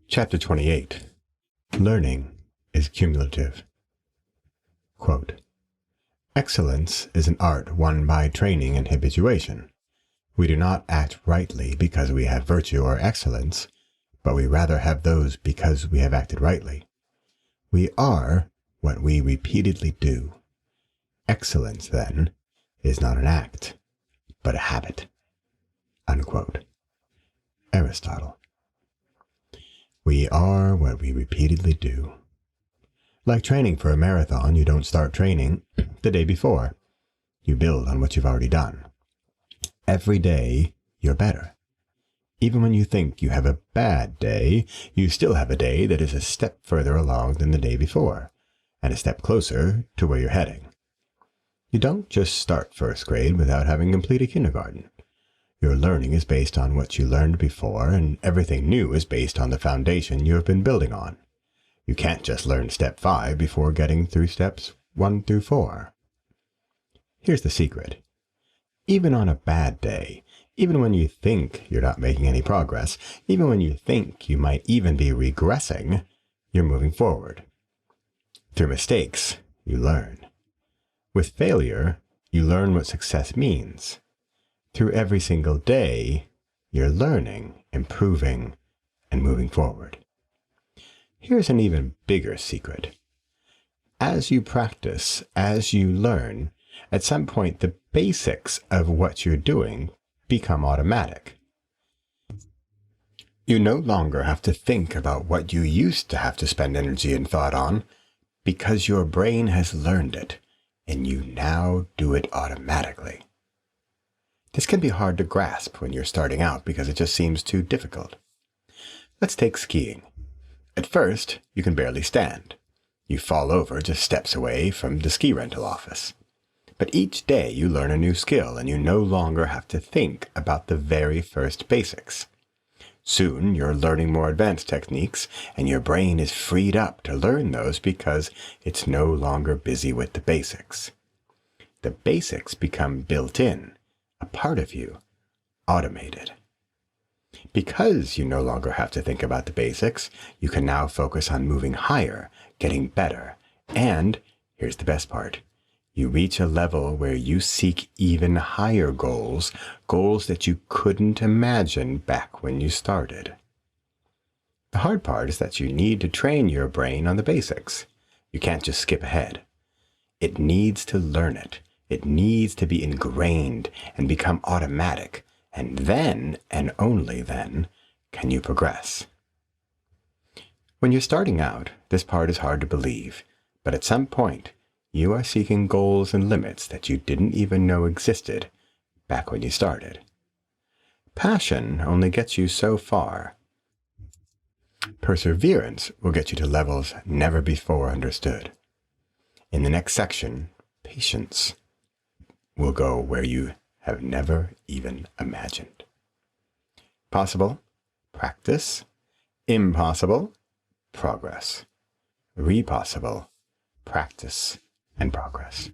Chapter 28. Learning is cumulative. Quote, "Excellence is an art won by training and habituation. We do not act rightly because we have virtue or excellence, but we rather have those because we have acted rightly. We are what we repeatedly do. Excellence, then, is not an act, but a habit." Unquote. Aristotle. We are what we repeatedly do. Like training for a marathon, you don't start training the day before. You build on what you've already done. Every day, you're better. Even when you think you have a bad day, you still have a day that is a step further along than the day before, and a step closer to where you're heading. You don't just start first grade without having completed kindergarten. Your learning is based on what you learned before, and everything new is based on the foundation you have been building on. You can't just learn step 5 before getting through steps 1 through 4. Here's the secret. Even on a bad day, even when you think you're not making any progress, even when you think you might even be regressing, you're moving forward. Through mistakes, you learn. With failure, you learn what success means. Through every single day, you're learning, improving, and moving forward. Here's an even bigger secret. As you practice, as you learn, at some point the basics of what you're doing become automatic. You no longer have to think about what you used to have to spend energy and thought on, because your brain has learned it, and you now do it automatically. This can be hard to grasp when you're starting out because it just seems too difficult. Let's take skiing. At first, you can barely stand. You fall over just steps away from the ski rental office. But each day you learn a new skill and you no longer have to think about the very first basics. Soon you're learning more advanced techniques and your brain is freed up to learn those because it's no longer busy with the basics. The basics become built in, a part of you, automated. Because you no longer have to think about the basics, you can now focus on moving higher, getting better, and, here's the best part, you reach a level where you seek even higher goals, goals that you couldn't imagine back when you started. The hard part is that you need to train your brain on the basics. You can't just skip ahead. It needs to learn it. It needs to be ingrained and become automatic, and then, and only then, can you progress. When you're starting out, this part is hard to believe, but at some point, you are seeking goals and limits that you didn't even know existed back when you started. Passion only gets you so far. Perseverance will get you to levels never before understood. In the next section, patience will go where you have never even imagined. Possible, practice. Impossible, progress. Repossible, practice and progress.